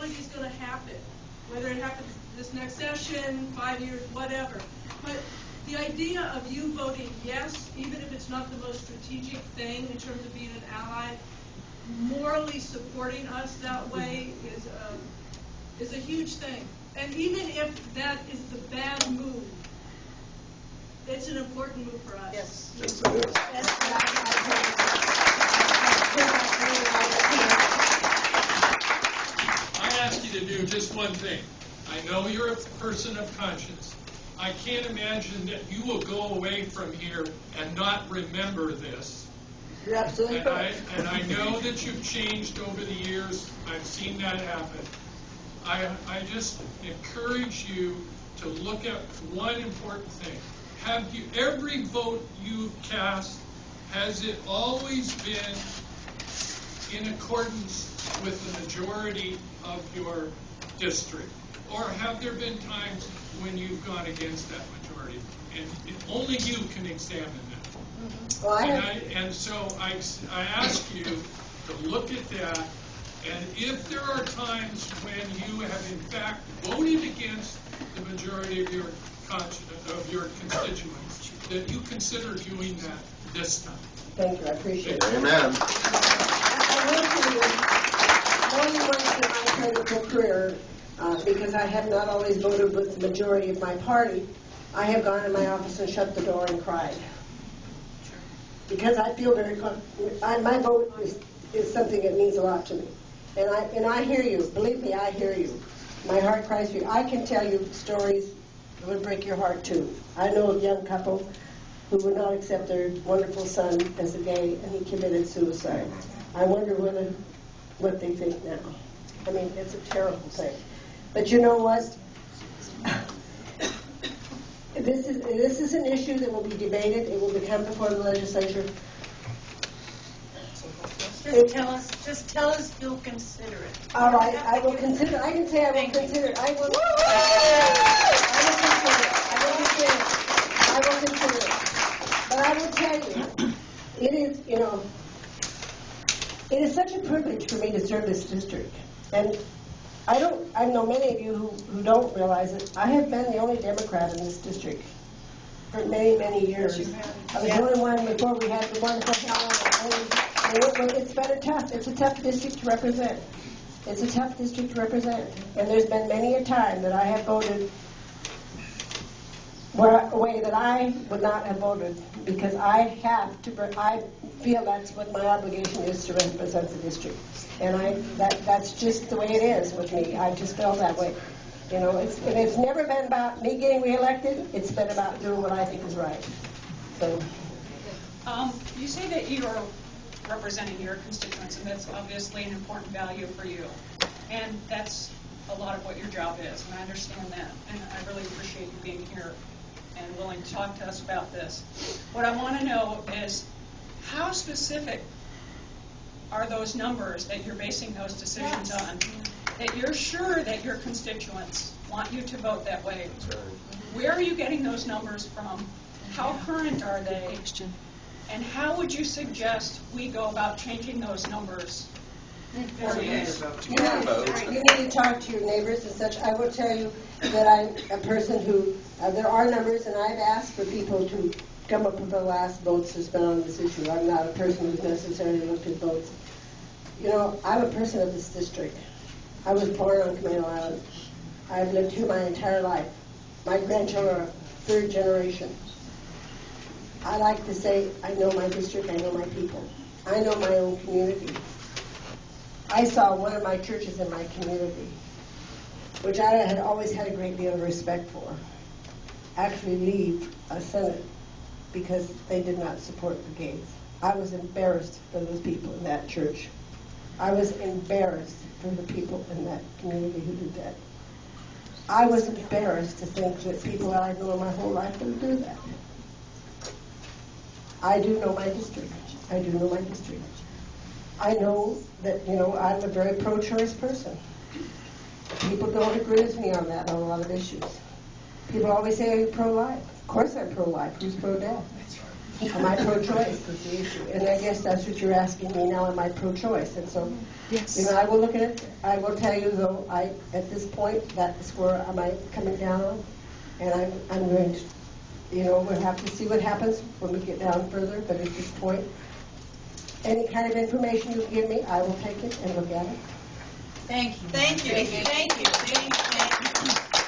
equality is going to happen, whether it happens this next session, 5 years, whatever. But the idea of you voting yes, even if it's not the most strategic thing in terms of being an ally, morally supporting us that way is a huge thing. And even if that is the bad move, it's an important move for us. Yes. Yes, it is. I ask you to do just one thing. I know you're a person of conscience. I can't imagine that you will go away from here and not remember this. You're absolutely correct. And I know that you've changed over the years. I've seen that happen. I just encourage you to look at one important thing. Have you, every vote you've cast, has it always been in accordance with the majority of your district? Or have there been times when you've gone against that majority? And only you can examine that. Mm-hmm. Well, and so I ask you to look at that, and if there are times when you have in fact voted against the majority of your constituents, that you consider doing that this time. Thank you, I appreciate it. Amen. I will tell you, only once in my political career, because I have not always voted with the majority of my party, I have gone in my office and shut the door and cried. Because I feel very my vote is something that means a lot to me. And I hear you. Believe me, I hear you. My heart cries for you. I can tell you stories that would break your heart, too. I know of a young couple who would not accept their wonderful son as a gay, and he committed suicide. I wonder what they think now. I mean, it's a terrible thing. But you know what? This is an issue that will be debated. It will come before the legislature. Just tell us you'll consider it. All right, I will consider. I can say I will consider it. I will consider it. But I will tell you, it is, it is such a privilege for me to serve this district. And I know many of you who don't realize it. I have been the only Democrat in this district for many, many years. I was the only one before we had the wonderful Haugen. It's a tough district to represent. It's a tough district to represent. And there's been many a time that I have voted a way that I would not have voted, because I feel that's what my obligation is, to represent the district. And that's just the way it is with me. I just feel that way. It's never been about me getting reelected. It's been about doing what I think is right. So, you say that you are representing your constituents, and that's obviously an important value for you. And that's a lot of what your job is, and I understand that. And I really appreciate you being here and willing to talk to us about this. What I want to know is, how specific are those numbers that you're basing those decisions on, that you're sure that your constituents want you to vote that way? Where are you getting those numbers from? How current are they? And how would you suggest we go about changing those numbers? You need to talk to your neighbors and such. I will tell you that I'm a person who, there are numbers, and I've asked for people to come up with the last votes that's been on this issue. I'm not a person who's necessarily looked at votes. I'm a person of this district. I was born on Camino Island. I've lived here my entire life. My grandchildren are third generation. I like to say, I know my district, I know my people. I know my own community. I saw one of my churches in my community, which I had always had a great deal of respect for, actually leave a Senate because they did not support the gays. I was embarrassed for those people in that church. I was embarrassed for the people in that community who did that. I was embarrassed to think that people that I've known my whole life would do that. I do know my district. I do know my district. I know that, I'm a very pro-choice person. People don't agree with me on that on a lot of issues. People always say, are you pro-life? Of course I'm pro-life. Who's pro-death? Am I pro-choice is the issue? And I guess that's what you're asking me now, am I pro-choice? And so, I will look at it. I will tell you, though, at this point, that's where am I coming down on. And I'm going to, we'll have to see what happens when we get down further. But at this point, any kind of information you give me, I will take it and look at it. Thank you. Thank you. Thank you. Thank you.